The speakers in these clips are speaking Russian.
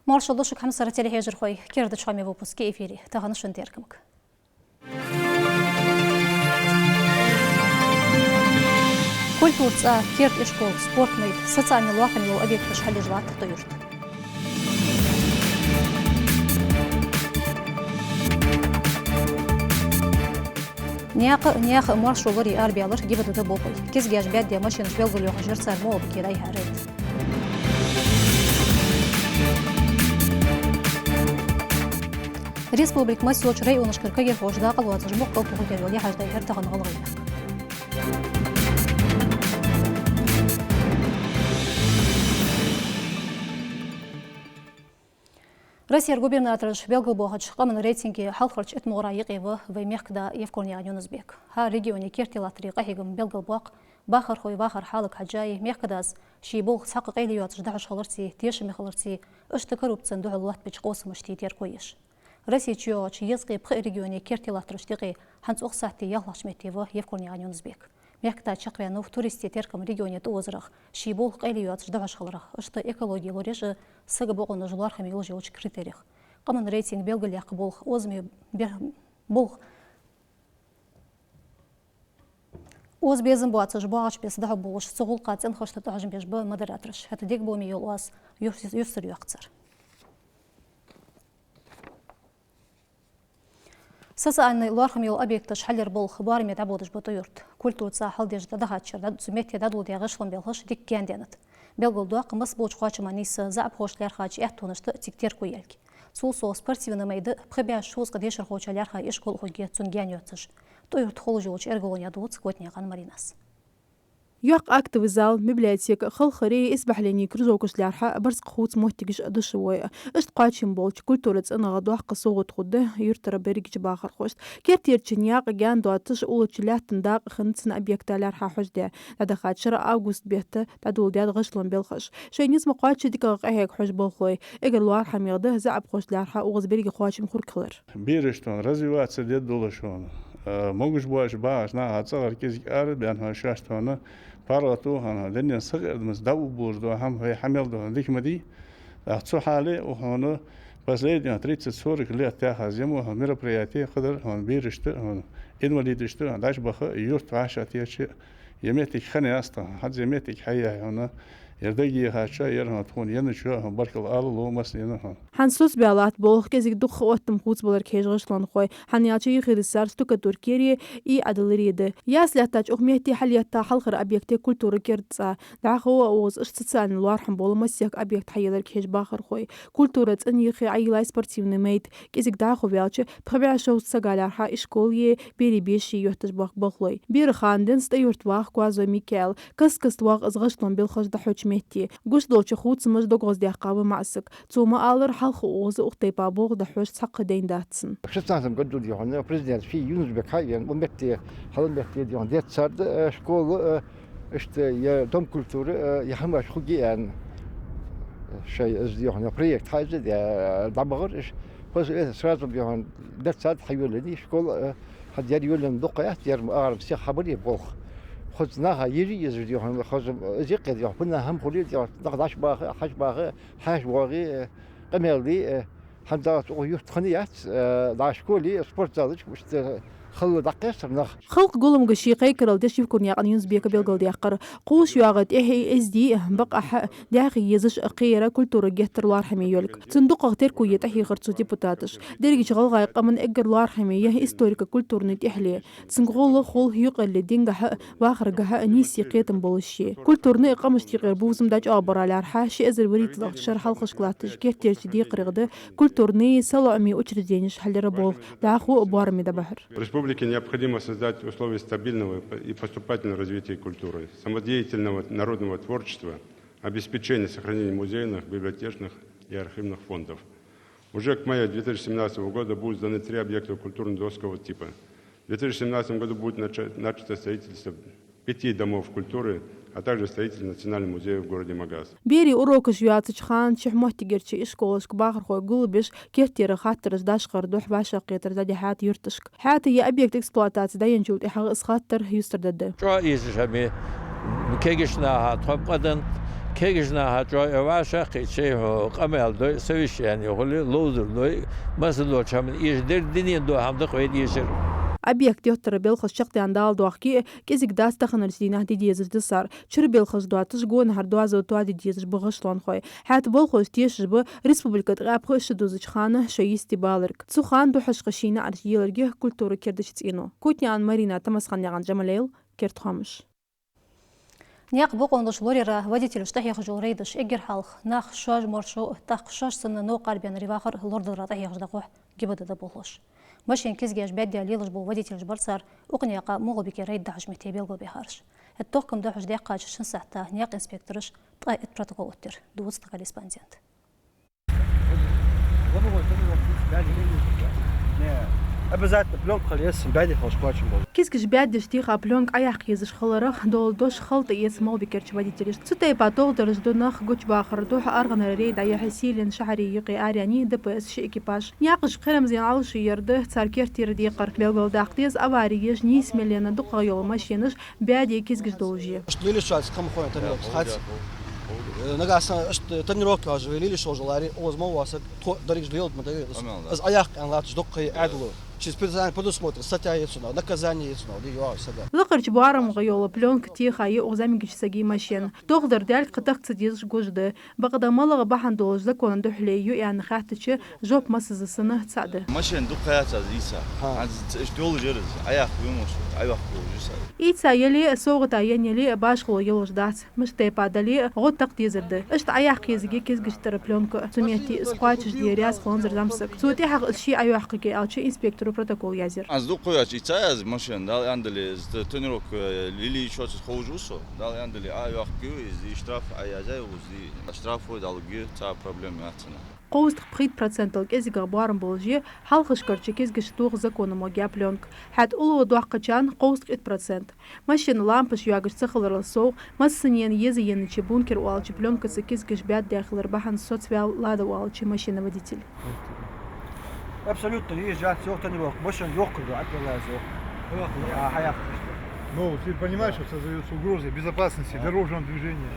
Маршалдышык хамсара телехежер хой кирді чхами выпуске эфире. Тағанышын теркімік. Культурца, кирт и школ, спортный, социальный лахамил объекты шхали жлат туюрт. Неяқ маршаллар и арбиялар гибадуды болғой. Кезге ажбәд де машин жбелгіліғі жүрсар мол бікері айхарет. Республик Масиоч район шкыркагер хожда қалуат жмоқ қалпуғы кервелі хаждай хертаған ғалғайық. Россия губернаторы Белгобогач қамын рейтинге халқырч этмуғра еқеві веймеқда Евкорния Юнузбек. Ха регионе кертелатыры қахегім Белгобоқ бахар хой бахар халық хаджай меқдаз шибол сақы қейлиуат ждағыш қалырси, теші меқалырси, үшті коррупциян дұғылуат беч қосымышты етер қойыш. Россия чуоч езгі пқы регионе кертелатырыштығы ханс оқсатты яллашметеві Евкорния Юнузбек. Мекта чақвянув туристи теркам регионе туозырах, шибол қейлиуат ждағыш қалырах, үшті экология лорежі сығы боғыны жылархами олжи оч критериях. Қамын рейтинг белгіліяқы болх озме болх Оз безім бұатсыж бағаш бес дағы болыш соғыл қатсен қашты тағжым беш бұ модераторыш. Әті дек болмей ел оаз юсыр юақцар. Социальный лархамил объекты шхалер бол хабарами дабодыш бұты юрт. Культурца халдеж дадағатшыр, сүметте дадулдия ғышлым белғыш деккенденет. Белгілдуа қымыз болч қачыма несі заап хошлер хач әттонышты тиктер көйелк. Сулсо спортивны майды пхабя шузғы дешір хочалярха ешкол хоге цунген йоцыш. Тойырт холу жылыч эрголония дуыц котняған Маринас. يوق актовый зал, библиотека, خلخري اسبح لني كرزوكش لارحة برز قخوت موتيجش أدشوية إشت قاتشين بولش كولتورة أنا غدوح قصوغت خده يرتر بريج باخر خوشت كيرتير تشنياق جان دواتش أولش لاتن داق خنتسن أبيكتا لارحة حجدة لدخات شرا أوغوست بيهتا تدول دياد غشلن بالخش شي نسمة قاتش ديك غايك حج بالخوي إجر لارحة ميغده زعب خوش لارحة أوغز بريج خواشم خوركلر بيرشتون развиваться ديد دولشون موجش باش باش نا هتصغر كيزك أرد بأنها شاشتونه باراتو هنا لأن صغر مزدو بوردو هم هي حمل دو ذيك مدي أختصو حالي وهنا بس ليدنا تريد تصورك اللي أتاخذ يمو هم مربرياتي قدر هم بيرشت هم إدماليدشت هم داش بخ يورت عشاتي شيء يميتك خني أصلا حد يميتك حياة هنا يردقي هاتشا يرها تكون ينشوا هم برك الأرض مثلا حنسوس بيالات بولخ كزيك دخ وقتم خوت بولر كيش غشلان خوي حنياتشي غير السار ستوكا تركيري إي عدلريده ياس لاتاج أخميتي حلياتا حلقر أبيكتي كولتور كيرتسا دعخوا أوز اشتسان الوارحم بولا مسيك أبيكت حيالر كيش باخر خوي كولتورة أن يخي عيلاي سبورتيفني ميت كزيك دعخوا بيالتش بخبيع شو ساقالارها إشكوليه بيري بيشي يحتج باخ بخلوي بير خاندن ستيورت واخ كوازو ميكال كسكست واخ أزغشلان بالخش دحوش ميتي قوش دولش خوت سمج دوغوز ديقابة معسك توما آلر حلق اوز اختيبا بوغ دحوش تحق دين داتسن شتناسم قدو ديوان بريزيدنت في يونس بكايان ومبتي حلن بكتي ديوان ديت سارد شكول اشت يا دوم كولتور يحماش خوجيان شيء از ديوان بريكت حاجة يا دابغر اش بس ايه سرازم ديوان ديت سارد حيولني شكول حد يولن دقيات يرم اعرف سي خبري بوخ خذناها يجي يزودي هم خذ زيق يدي كنا هم خليل يا نقداش باغي حاج باغي حاج باغي قميلي حدا يوت خنيات داشكولي سبورت زادش مش خلو دقيس نخ خلق قولم قشي قيكرل دش يكون يا قنيوز بيك بيلقل ديقر قوش ياغد إيه إس دي بقى داخي يزش قيرة كولتور جهتر لارحمي يولك صندوق غتير كوية تحي خرطو ديبوتاتش درجة شغل غايقة من إجر لارحمي يه إستوريكا كولتور نتيحلي تسنقول خول هيقل لدينجها واخرجها نيسي قيتم بولشي كولتور نيقة مشتيقر بوزم داج آبرا لارحة شي أزر وريت ضغط شرح الخشكلاتش كيرتير شدي قرغده كولتور ني سلعمي وشر دينش حل ربوغ داخو أبارمي دبحر Республике необходимо создать условия стабильного и поступательного развития культуры, самодеятельного народного творчества, обеспечения сохранения музейных, библиотечных и архивных фондов. Уже к маю 2017 года будут сданы 3 объекта культурно-доскового типа. В 2017 году будет начато строительство 5 домов культуры, а также строительство Национального музея в городе Магаз. بيري أوروكش ياتش خان شح محتجرش إشكولش كباخر خوي قلبش كيرتير خاطر داشقر دوح باشا قيتر دادي حات يرتشك حات هي أبيكت إكسبلواتات داين جود إحاق إسخاطر يستر داده شو إيزش همي مكيجشنا هات هم قدن كيجنا هجوا واشا خيشة قمل دو سويش يعني هولي لوزر دو مثلا لو شام يجدر الدنيا دو هم دقوا يشر объект يوتر بيلخص شقتي عندال دوحكي كيزك داس تخنر سينا دي ديزر دسار شر بيلخص دواتش جون هر دوازو تو دي ديزر بغشلون خوي حات بولخص تيش ب ريسبوبليكا غاب خوش دوزج خانه شيستي بالرك تسخان دو حش قشينا ارجيلرجه كولتور كردش تينو كوتنيان مارينا تمسخن يغان جماليل كرت خامش نياق بوقوندش لوريرا водитель штахи хожурейдыш эгер халх нах шож моршо тах шож сынны но карбен ривахар лордыра тахи хождаку гибдада болош машин кизгеш бәддә лилыш бу водитель барсар уқнияқа мугыбике рейд хажмете белго бихарш التوكم ده حجدي قاش شن ساعة نياق إنسبكتورش طائت بروتوكول أوتر دوست كاليسبانزيانت. Обязательно пленка лес, бяди хош плачем бол. Кискиш бяди штиха пленк аяқ езиш халарах дол дош халта ес мол бикерч водителиш. Цутай патол дорж донах гоч бахар дух аргана рейд ая хасилен шахри يقي аряни ДПС شي экипаж. Ньяқыш қырым зин алшы ерді царкер тирди қыр. Белгол дақтез аварияш нис мелена дуқа йол машиныш бяди кискиш должи. Лили шалс кам хоя танок хац. Нагасан тренировка уже лили шо желари озмол васак дориж делать мы аз аяқ анлатш дуқи адлу. Через специально предусмотрено статья яцуна, наказание яцуна, дигуа сада. لقرش بوارم غيول بلونك تيخا يغزامي جسجي ماشين تقدر دالك قطق تديز جوجده بقدا ملغ بحن دوز لكون دحليو يعني خاطش جوب مسز سنه تصعد ماشين دقيات زيسا عز دول جرز اياخ بيموش اياخ بوجس ايتسا يلي سوغتا يلي باشخلو يلوش دات مش تيبا دالي غو تقديزرد اشت اياخ يزجي كيزجشتر بلونك سميتي سقواتش ديرياس خونزر دامسك سوتي حق شي اياخ كي الشي انسبكتور протокол язер. Аз докояч и цаяз машин дал яндали тренировок лили шоц хожусо дал яндали аяк гү штраф аязай узи штрафу дал гү ца проблем ятсына. قوست بخيت процентل كيزيغ بارم بولجي حلخش كرچ كيزغش توغ زكون مو جابلونك حد اولو دوقچان قوست 1% ماشين لامبش ياغش تخلر سو مسنين يزين چي بункер والچ بلونك كيزغش بيد داخل ربحن соцвял лада والچ машина водитель. Абсолютно езжать, все тренировок. Больше легко, отправляется. Ну, ты понимаешь, что создается угроза безопасности дорожного движения.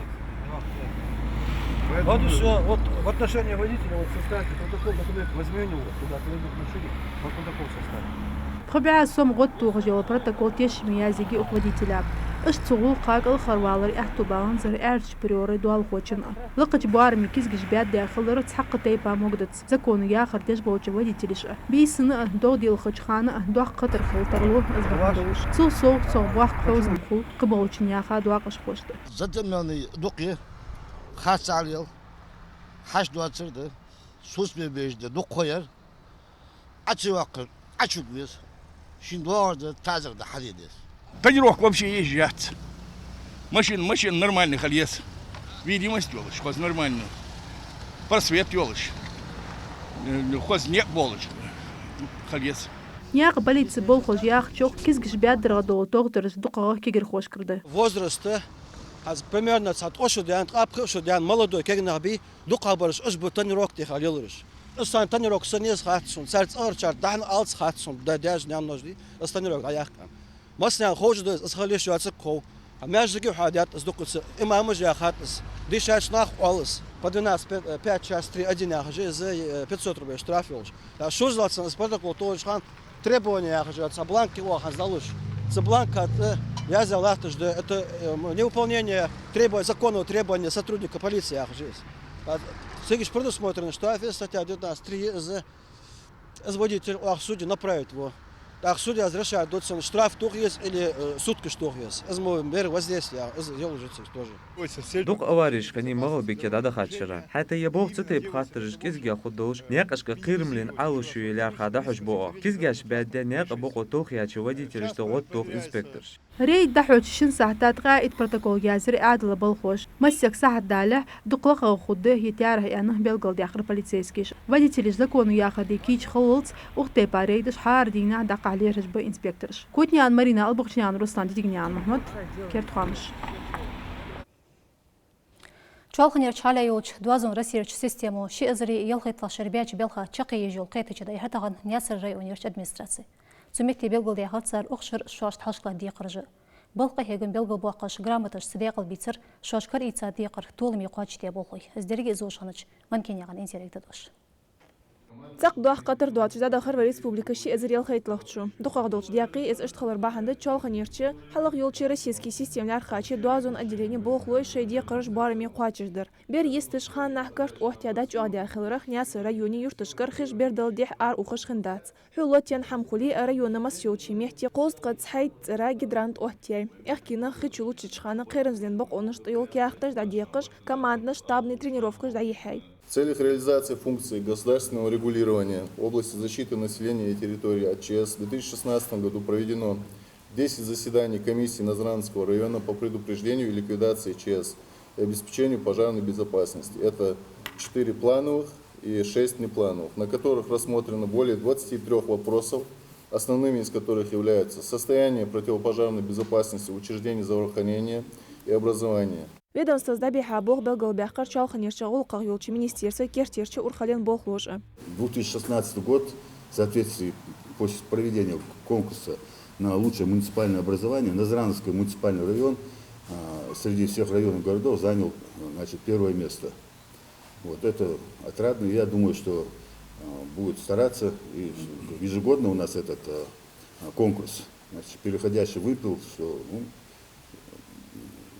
Вот и все. Вот в отношении водителя вот составьте протокол, документ возьми у него, куда приведут машине, вот протокол составить. خبع سوم غد توغجول протокол تيش ميازيجي водителя. اشتغل قاقل خروالر احتبان زر ارش بريوري دوال خوچن لقج بارمي كيزغش بيد داخل رت حق تيبا موجدت زكون يا خرتش بوچ водителиш بيسن دو ديل خچخانه دو قطر خلطرلو ازبادوش سو واخ خوزن خو قبوچن يا خا دواقش خوشت زتمني دقي خاص عليل حش دواترد سوس بيبيجde دو koyar açı vakır açık biz şimdi orada tazırda halidir. Тренировка вообще езжать. Машин нормальный хальес. Видимость ёлыш, хоз нормально. Просвет ёлыш. Хоз не болыш. Хальес. Ньяқ полиция болхоз яқ чоқ кизгиш бяддырға долы тоғдырыз дуқаға кегер хош кірді. Возрасты примерно от 3 молодой кегнаби дуқа барыш үш бұл тренировка тек алелырыш. Устан тренировка сынез хатсун, сәрц ұрчар, дахын алц хатсун, да дәж ням ножди, тренировка аяққан. مثلا خوج ده اسخليش ياتسك كو ماجيكي حادات ازدقص امام جاخاتس ديشاش ناخ алыс поднас 5-3-1 хаже за 500 рублей штраф ёлш да что златсан протокол тоочхан требования хаже за бланки о хаздалыш за бланка я взял это это невыполнение законного требования сотрудника полиции хаже сегиш предусмотрено штраф статья 19.3 за водитель судьи направит его. Так судья разрешает доцент штраф тух есть или сутки штух есть. Это мой мер воздействия, я уже тоже. Дух авариш кани мало бекеда да хатшира. حتى يبوغ تتيب خاطرش كيزجا خدوش نيقش كقيرملين علوشو يلار خادا حجبوه كيزجاش بعد نيق بوقو توخ ياتش водитель что вот توخ инспекторш. ريد دحوش شن ساعتات قائد بروتوكول يازر عادل بالخوش مسك ساعة داله دقلقه خده يتياره يعني بلغل داخل полицейскиш водитель закону яхады кич خلص وقتي باريدش حار دينا دق عليه رجب انسبكتورش كوتنيان مارينا البغشنيان روستان ديغنيان محمد كيرت خامش Чалханер чаляюч дуазун расирч систему шиазри ялхайтла шербяч белха чакы ежол кайтыча да ятаган Нясыр районерч администрации. Цумекте белгол яхатсар охшыр шуашт халшкла дия кыржы. Бұл қайығын белгі бұақыш грамоташ сідеғыл бейцір шашқар итса дейқір толымей қуачте болғой. Үздерге зошаныч манкенеған интеректі дош. Цақ дуақ қатыр дуат жүзада Қырва Республикаши әзірел қайтлықчу. Дұқақ дұлч дияқи әз үштқалар баханды чалған ерчі, халық елчі российский системлер қачы дуазон отделение болықлой шайде қырыш барымен қуачыждыр. Бер естіш хан нахкарт оқтияда чуадия қылырық нясы районе юртышқыр хыш берділдех ар уқыш қындац. Хулотен хамқули районы масьелчи мехте қолстқы цайт цыра гидрант оқтияй. Эхкина хычулу чичханы қырынзлен бұқ онышт елки ақтыш да дейқыш командны штабный тренировкыш да ехай. В целях реализации функций государственного регулирования в области защиты населения и территории АЧС в 2016 году проведено 10 заседаний комиссии Назранского района по предупреждению и ликвидации ЧС и обеспечению пожарной безопасности. Это 4 плановых и 6 неплановых, на которых рассмотрено более 23 вопросов, основными из которых являются состояние противопожарной безопасности учреждений здравоохранения и образования. Ведомство сдабиха бог белгал бяхкар чалханерча улқақ елчі министерство кертерчі урхален бог ложа. 2016 год в соответствии после проведения конкурса на лучшее муниципальное образование Назранский муниципальный район среди всех районов городов занял, значит, первое место. Вот это отрадно. Я думаю, что будет стараться. И ежегодно у нас этот конкурс, значит, переходящий выпил, что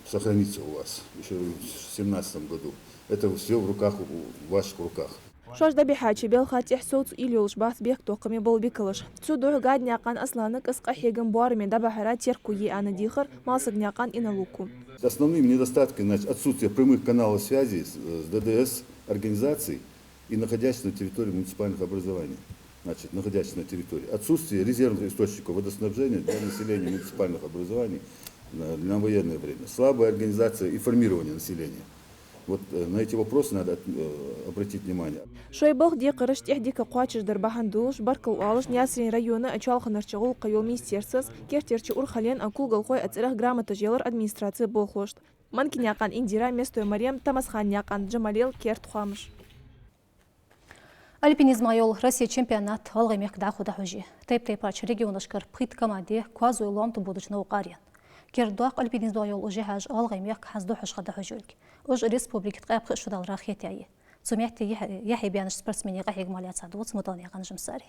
сохранится у вас еще в 2017 году. Это все в руках, в ваших руках. Шаш да бихачи бел хатих соц илюлш бас бех тоқами бол бикалыш. Цудух гад няқан асланық ысқа хегін барымен да бахара терку е аны дихар малсыг няқан иналуку. Основными недостатками, значит, отсутствие прямых каналов связи с ДДС организаций и находящихся на территории муниципальных образований. Значит, находящихся на территории. Отсутствие резервных источников водоснабжения для населения муниципальных образований на военное время. Слабая организация и формирование населения. Вот на эти вопросы надо обратить внимание. Шойбах ди қырыш техдика қуачыждар бахандуш баркал алыш нясрин районы ачалханарчығыл қайол министерсіз кертерчі урхален акулгал қой ацырах грамота желар администрация болхошт. Манкин яқан Индира, Местой Мариям, Тамасхан яқан Джамалил керт хуамыш. Альпинизм айол Россия чемпионат алғай мекда худа хужи. Тайп-тайпач регионашкар пхит команде квазу илом тубудычна уқариян. Кердуақ альпинизм айол уже хаж алғай мек хазду хушқада хужулк. Уж республикт қайбқы шудал рахетяи. Цумяхте яхи бияныш спортсмени қахиг малият садуц мутални яқан жымсари.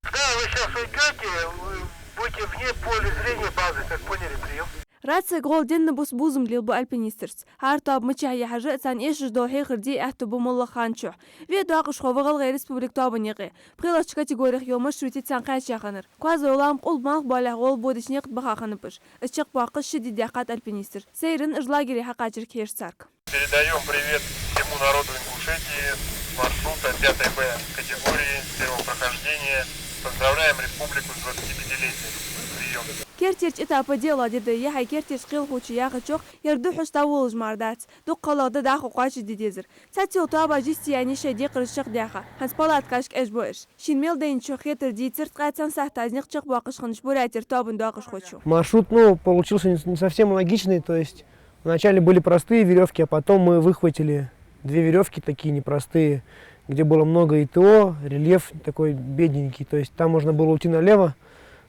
Да, вы сейчас уйдете, вы будете вне поля зрения базы, как поняли прием. راتس غول دين بوس بوزم ليل بو البينيسترز هارتاب مچاي حاجه سان ايش دو هي خردي احتو بمول خانچو في داقش خوغل غير ريسبوبليك تابنيقي بريلاش كاتيجوري يوم شوتي سان قاش يخنر كوازولام قول ما بالا غول بودش نيق بخاخنبش اشق باقش شديد دقات البينيستر سيرن اجلاغري حقاجر كير سارك. Передаем привет всему народу Ингушетии с маршрута 5 Б категории первого прохождения. Поздравляем республику с 25-летием. Прием. كيرتيرج إتابة ديلا دي يحي كيرتيرج قيل خوشي ياخد شوخ يردوحوش تاولج ماردات دو قلاغ داخو قاش ديديزر ساتيو تابا جيستي يعني شي دي قرشق داخا هنس بالات كاشك اجبوش شين ميل دين شوخ يتر ديتر تقاتسان сахтазник чық باقش خنش бурятер табын дақыш хочу. Маршрут, получился не совсем логичный, то есть вначале были простые веревки, а потом мы выхватили две веревки такие непростые, где было много ИТО, рельеф такой бедненький, то есть там можно было уйти налево,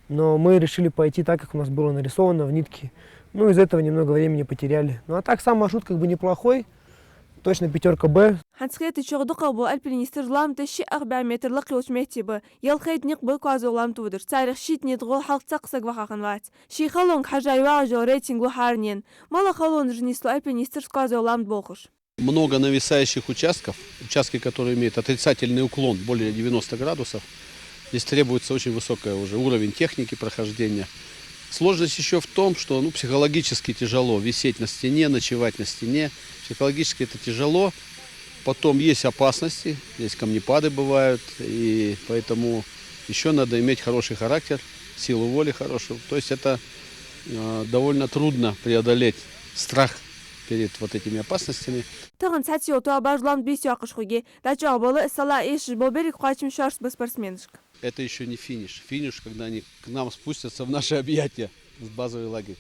но мы решили пойти так, как у нас было нарисовано в нитке. Ну, из этого немного времени потеряли. Ну, а так сам маршрут как бы неплохой, точно 5 Б. هنسخيت الشغل قبل البينيستر لام تشي 4 متر لقي وشميتي يلخيت نقبل كوازو لام تودر تاريخ شيت نتغول حلق تقسق وخاخن وات شي خلون حاجة يواجه ريتинг وحارنين مالا خلون جنيستو البينيستر كوازو لام بوخش. Много нависающих участков, участки, которые имеют отрицательный уклон более 90 градусов. Здесь требуется очень высокий уже уровень техники прохождения. Сложность еще в том, что психологически тяжело висеть на стене, ночевать на стене. Психологически это тяжело. Потом есть опасности, здесь камнепады бывают. И поэтому еще надо иметь хороший характер, силу воли хорошую. То есть это довольно трудно преодолеть страх перед вот этими опасностями. Тагын сатио то бажлам бис якыш хуги. Дача балы сала иш боберик хачим шарс спортсменшк. Это еще не финиш. Финиш, когда они к нам спустятся в наши объятия, в базовый лагерь.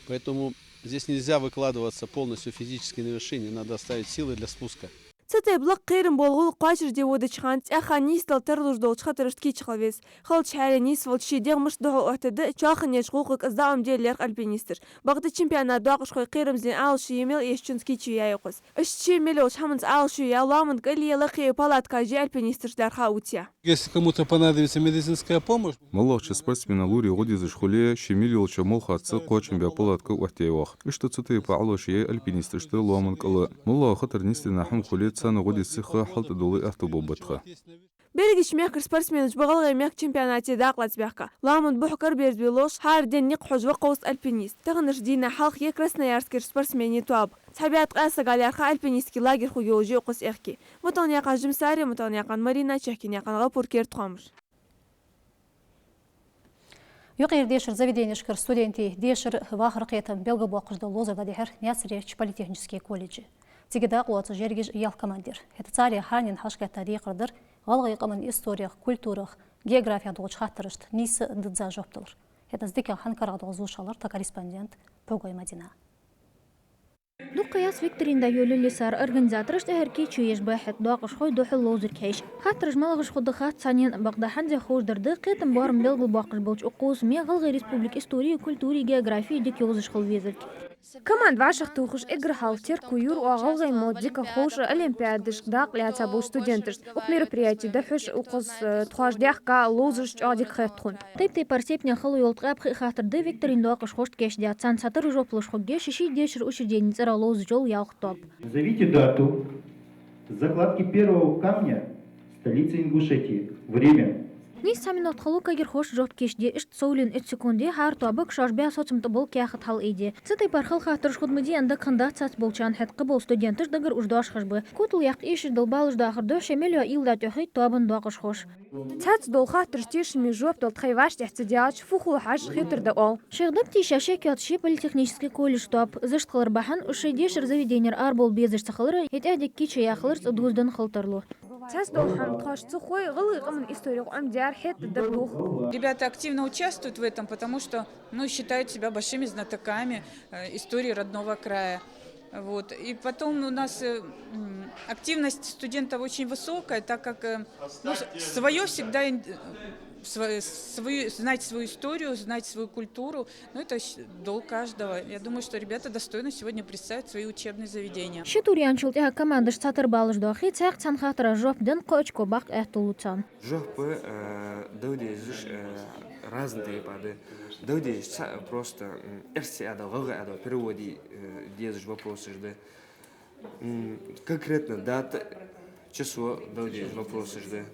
Поэтому здесь нельзя выкладываться полностью физически на вершине, надо оставить силы для спуска. ستبلغ قيرم بولغول قاشر دي ودش خانت أخا نيستل ترلوش دول خطرش كي تخلويس خلط شحالي نيسفل شي ديغ مش دهو اعتداء شاخن يشغوقك أزدعم ديال ليرق البينيستر بغد الشمبيانا دواقش خوي قيرم زين عال شي يميل يشتنسكي شي يايقوس اشتشي ميلوش حمنز عال شي يالامن قلي يلقي بالات كاجي البينيستر دارخا وتيا. Если кому-то понадобится медицинская помощь, Молодший спортсмен Лури годи за школе щемилил чамолха отца кочем бяпалатка уахтеевах. И что цуты паалош ей альпинисты что ломан кала. Молла хатар нисты нахм хуле цана годи цеха халта долы автобобатха. Берегиш мягкер спортсменыч бغلغي мягк чемпионате дақлац бяхка. Ламын бухкар берзбилош хар ден нق حجوة قوس البينيست. تغنش دينا حلق يكرسنايارسكر спортсмени تواب. صحبيات قاسة قاليارخا البينيستكي لاجر خويوجي وقس إخكي. متون يقان جمساري متون يقان مارينا شحكين يقان غابور كير تخامش. يقير ديشر заведение шкер студенти дешер вахр қетам белга боқыжда лоза гадихер нясреч политехнический колледжи. Тигда қуатсы жергеж ял командир. Это царь ханин хашка тарихырдыр. Ғалғай қамын историях, культурах, география доғыч хаттырышт, несі дыдза жоптылыр. Это здекен ханкарақ доғызушалар та корреспондент Погой Мадина. دو قياس فيكتورين يولي اللي صار организаторش تهركي تشويش باحث دواقش خوي دوح اللوزر كيش خاطرش ملغش خود خات ثانيا بغدا حنزي خوش درد قيتم بارم بلغ باقش بوش اقوس مي غلغي ريسبوبليك استوري كولتوري جغرافي ديك يوزش خل ويزرك كمان بعشق توخش اجرحال تيركو يور وغلغي مود ديك خوش олимпиадش داق لياتا بو студентش وميربرياتي دحش وقص تخاش ديحكا لوزرش عاديك خيرتخون طيب بارسيبني خلو يلتقاب خاطر دي فيكتورين دواقش خوش كيش ديات سان ساتر جوبلش خوجي شي ديشر اشدين Назовите дату закладки первого камня столицы Ингушетии. Время. نيس سامين أدخلوا كجر خوش جوب كيش دي إشت سولين إت سكوندي هارتو أبك شاش بيا صوتم تبول كياخد حال إيدي ستي برخل خاطرش خود مدي عندك خندات سات بولشان حد قبول ستودينتش دقر وجداش خشبه كوتل ياق إيش دلبالش داخر دوش مليو إيل دا تحيط توابن داقش خوش تات دول خاطرش تيش مي جوب دول تخيواش تحتدياتش فوخو حاش خيتر دقال شغدمتي شاشيكيات شي политехнический колледж تواب زشت خلر بحن وشي ديشر заведенер أربول بيزش تخلر يتعدك كيش ياخلرس ودوزدن خلطرلو Ребята активно участвуют в этом, потому что считают себя большими знатоками истории родного края. Вот. И потом у нас активность студентов очень высокая, так как свое всегда знать свою историю, знать свою культуру. Это долг каждого. Я думаю, что ребята достойно сегодня представят свои учебные заведения. Шитуриан чултя командаш цатыр балыш дохи цах цан хатра жоп ден кочко бак эхтулуцан. Жопы додежиш разные пады. Додежиш просто эрси ада вага ада переводи дезиш вопросы жды. Конкретно дата число додежиш вопросы жды.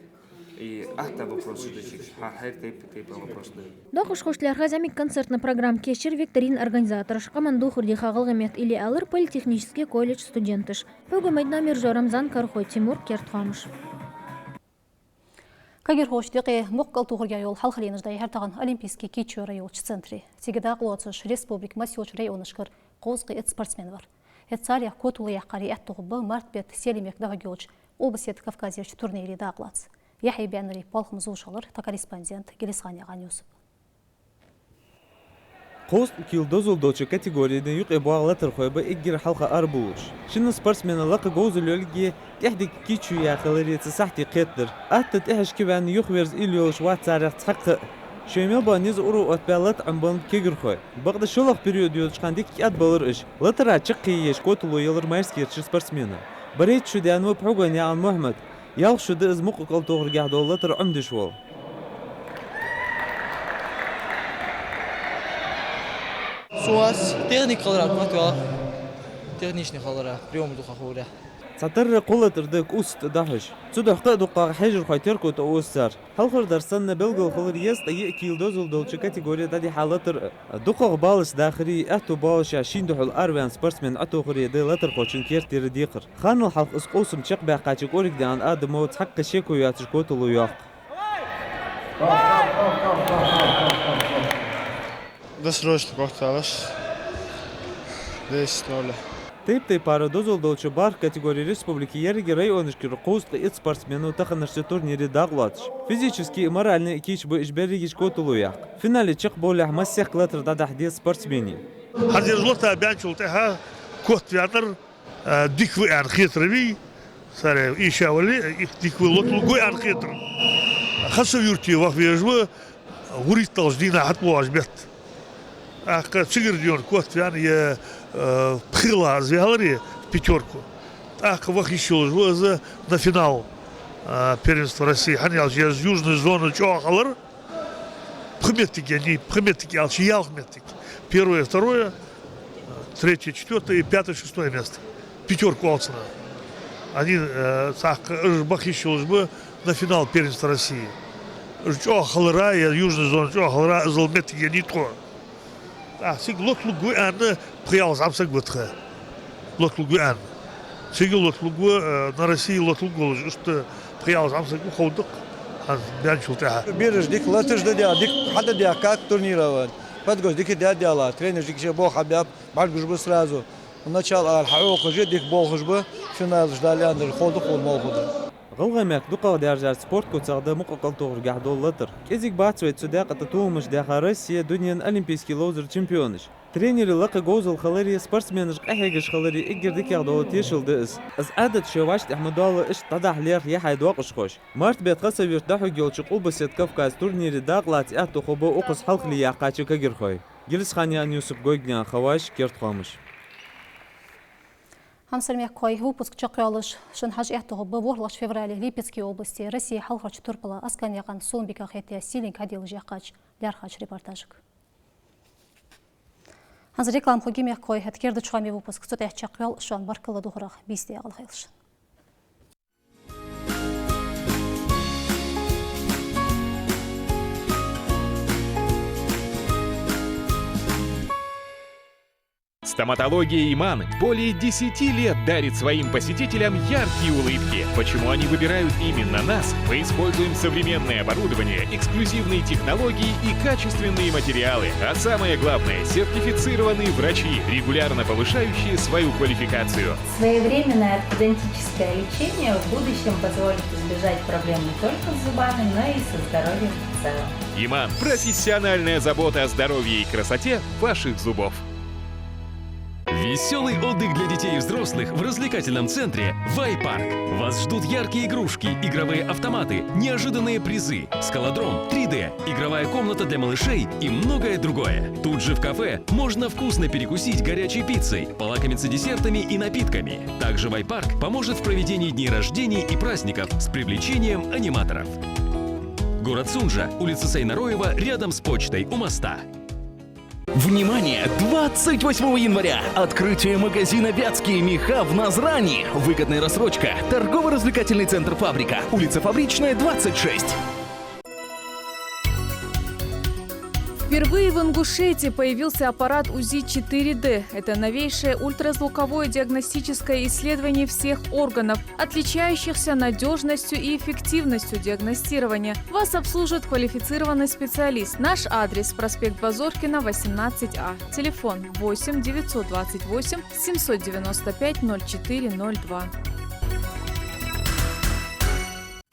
И ахта вопросы дочек. Хайр тип вопросы. Дохуш хошлярга замик концертный программ кешер викторин организаторш команду хурди хагылгамет или алыр политехнический колледж студентыш. Погу Майднамир Рамзан Кархой Тимур Кертхамыш. Кагер хош дقي مقل توغريا يول حلخلينج داي هرتغن олимпийский кичора يول центре. Тигда قلوتش республик масиоч районышкыр قوزقي эт спортсмен бар. Эт царя котулы яқари эт туғбы март бет селимек дагагёч обласет Кавказьеш турнири дaqлац. يحيى بأنري بالخ مزوشالر تا корреспондент Гелисхания Ганюсов. قوس كيلدوزول دوتش كاتيجوري دي يقي بواغ لتر خويبا إجر حلقة أربوش شنو سبورتسمان لقى جوزل يلقي تحدي كيتشو يا خلري تسحتي قدر أتت إحش كيبان يخبرز إليوش واتساريخ تحقق شويميل بانيز أورو أتبالت عمبان كيجر خوي بغدا شولخ بريود يودش خانديك كيات بالر إش لتر عتشقي يشكوتلو يلر مايرسكيرش سبورتسمان بريد شو ديانو بحوغن يا عن محمد يال شو دز مقل توغر قاعد لتر عمدش وال سواس техник халарак матуа техничный халарак прием духа хура ساتر قلت ردك أوست دهش صدق قدق حجر خيتركو تأوسر هالخر درسنا بلغ خلر يست يأكل دوزل دولش كاتيجوريا دادي حالتر دقق بالش داخلي أتو بالش 20 دحول أربعين سبورتسمان أتو خري دي لتر قوشن كيرتير ديقر خان الحلق اسقوسم تشق بقى كاتيجوريك دان آدمو تحق شيكو ياتشكوتو لو ياق دسروشت قطعش ديش نولا Тип пара дозол долчу бар категории республики Яриги районышки руководство и спортсмену таханышты турнире дагладыш. Физически и морально кич бы ишберигич котулуяк. В финале чек болях массех клатер дадахде спортсмени. Хазир злота бянчултеха кот театр диквы архитрови ساري إيش أولي يختيك ولطل قوي عن خيطر خاصة يورتي وقت يجوا وريت تلجدينا حتى واجبت شجر ديون كوت يعني بخيلها زي هالري بيتوركو وقت يشوج за на финал первенства России ханял я из южной зоны чохалар приметики они приметики алчиял приметики первое второе третье четвертое и пятое шестое место пятерку алцена они бахищилось бы на финал первенства России чохалара я южной зоны чохалара залметики они то сиг лотлу гуан приял замсак бутха лотлу гуан сиг лотлу на России лотлу гол что приял замсак ходок бянчул таа бирж дик латыш да дик хада да как турнировать подгоз дик да дела тренер дик же бог обяп бальгуш бы сразу начало الحقوق جدك بوخش به فينال جدال اندر ходок ол молхуда غلغمك دوقا دارجار سبورت كوتساغدا مققل توغر قاعدول لتر كيزيك باتسويت سوداقة تومش داخل روسيا دنيا أولمبيسكي لوزر چمبيونش тренери лака гоузал халари спортсменыш قحيقش халари إجردك يغدو تيشل دئس از عادت شواشت احمدالله إش تدح ليخ يحايد واقش خوش مارت بيت قصة يرتاحو جيل شقو بسيط كفكاز تورنيري داقلات اعتو خوبو اقص حلق لي ياقاتشو كجر خوي جلس خانيان يوسف гойгнян خواش كيرت خامش Хамсармех кой выпуск чакялыш шынхаж эхтого быворлаш феврале Липецкой области Россия халхач турпала асканьякан сумбика хетия силин кадил жакач лярхач репортажик. Ханзар реклам хогимех кой хеткерді чуами выпуск цутех чакял шан баркала духрах бисте алхайлшын. Стоматология Иман более 10 лет дарит своим посетителям яркие улыбки. Почему они выбирают именно нас? Мы используем современное оборудование, эксклюзивные технологии и качественные материалы. А самое главное, сертифицированные врачи, регулярно повышающие свою квалификацию. Своевременное ортодонтическое лечение в будущем позволит избежать проблем не только с зубами, но и со здоровьем в целом. Иман – профессиональная забота о здоровье и красоте ваших зубов. Веселый отдых для детей и взрослых в развлекательном центре Вайпарк. Вас ждут яркие игрушки, игровые автоматы, неожиданные призы, скалодром, 3D, игровая комната для малышей и многое другое. Тут же в кафе можно вкусно перекусить горячей пиццей, полакомиться десертами и напитками. Также Вайпарк поможет в проведении дней рождений и праздников с привлечением аниматоров. Город Сунжа, улица Сайнароева, рядом с почтой у моста. Внимание! 28 января! Открытие магазина «Вятские меха» в Назрани. Выгодная рассрочка. Торгово-развлекательный центр «Фабрика». Улица Фабричная, 26. Впервые в Ингушетии появился аппарат УЗИ 4D. Это новейшее ультразвуковое диагностическое исследование всех органов, отличающихся надежностью и эффективностью диагностирования. Вас обслужит квалифицированный специалист. Наш адрес – проспект Базоркина, 18А. Телефон 8 928 795 0402.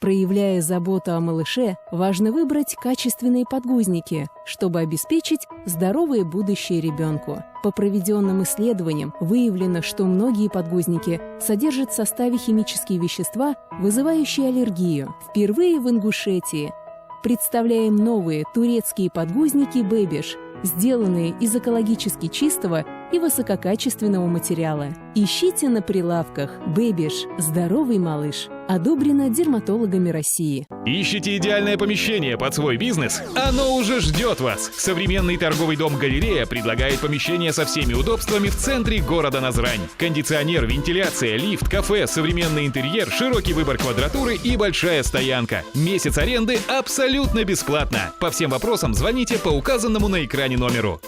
Проявляя заботу о малыше, важно выбрать качественные подгузники, чтобы обеспечить здоровое будущее ребенку. По проведенным исследованиям выявлено, что многие подгузники содержат в составе химические вещества, вызывающие аллергию. Впервые в Ингушетии представляем новые турецкие подгузники «Бэбиш», сделанные из экологически чистого и высококачественного материала. Ищите на прилавках «Бэбиш. Здоровый малыш». Одобрено дерматологами России. Ищите идеальное помещение под свой бизнес? Оно уже ждет вас! Современный торговый дом «Галерея» предлагает помещение со всеми удобствами в центре города Назрань. Кондиционер, вентиляция, лифт, кафе, современный интерьер, широкий выбор квадратуры и большая стоянка. Месяц аренды абсолютно бесплатно. По всем вопросам звоните по указанному на экране номеру.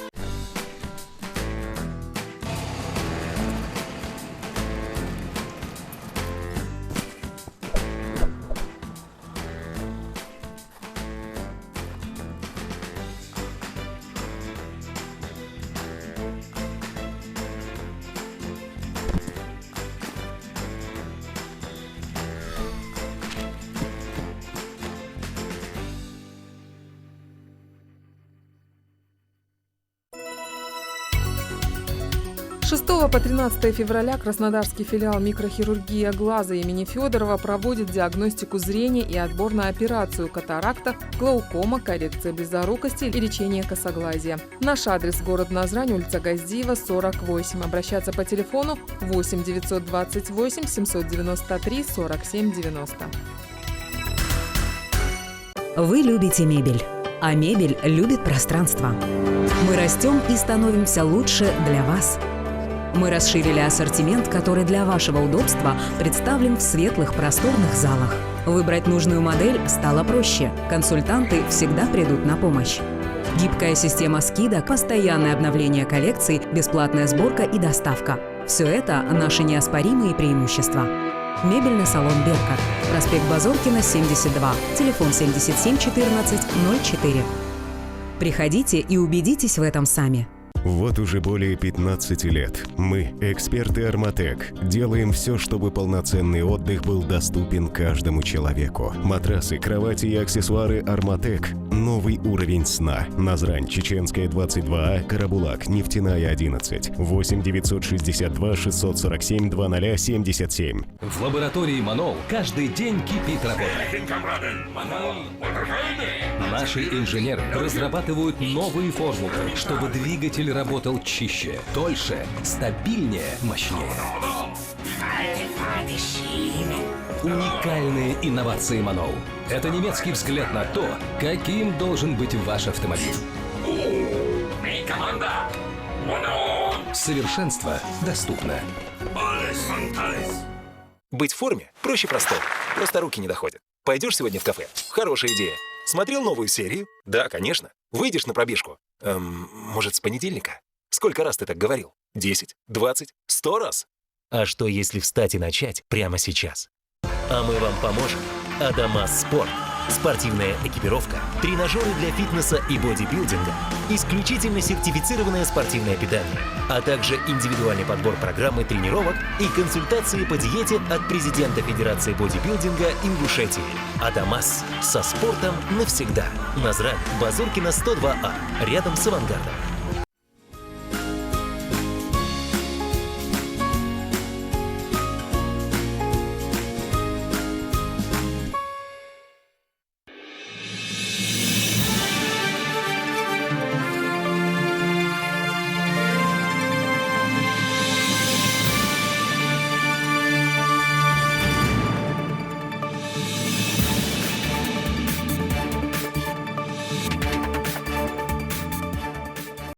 6 по 13 февраля Краснодарский филиал микрохирургии глаза имени Федорова проводит диагностику зрения и отбор на операцию катаракта, глаукома, коррекция близорукости и лечение косоглазия. Наш адрес: город Назрань, улица Газдиева, 48. Обращаться по телефону 8 928 793 47 90. Вы любите мебель, а мебель любит пространство. Мы растем и становимся лучше для вас. Мы расширили ассортимент, который для вашего удобства представлен в светлых просторных залах. Выбрать нужную модель стало проще. Консультанты всегда придут на помощь. Гибкая система скидок, постоянное обновление коллекций, бесплатная сборка и доставка. Все это наши неоспоримые преимущества. Мебельный салон «Беркат». Проспект Базоркина, 72. Телефон 77 14 04. Приходите и убедитесь в этом сами. Вот уже более 15 лет мы, эксперты «Арматек», делаем все, чтобы полноценный отдых был доступен каждому человеку. Матрасы, кровати и аксессуары «Арматек». Новый уровень сна. Назрань, Чеченская, 22А, Карабулак, Нефтяная, 11. 8 962 647 2077. В лаборатории «Манол» каждый день кипит работа. Наши инженеры разрабатывают новые формулы, чтобы двигатель работал чище, дольше, стабильнее, мощнее. Уникальные инновации «Манол». Это немецкий взгляд на то, каким должен быть ваш автомобиль. Совершенство доступно. Быть в форме проще простого. Просто руки не доходят. Пойдешь сегодня в кафе? Хорошая идея. Смотрел новую серию? Да, конечно. Выйдешь на пробежку? Может, с понедельника? Сколько раз ты так говорил? 10, 20, 100 раз? А что, если встать и начать прямо сейчас? А мы вам поможем. Адамас Спорт. Спортивная экипировка, тренажеры для фитнеса и бодибилдинга, исключительно сертифицированное спортивное питание, а также индивидуальный подбор программы тренировок и консультации по диете от президента Федерации бодибилдинга Ингушетии. Адамас. Со спортом навсегда. Назрань, Базоркина, 102А. Рядом с «Авангардом».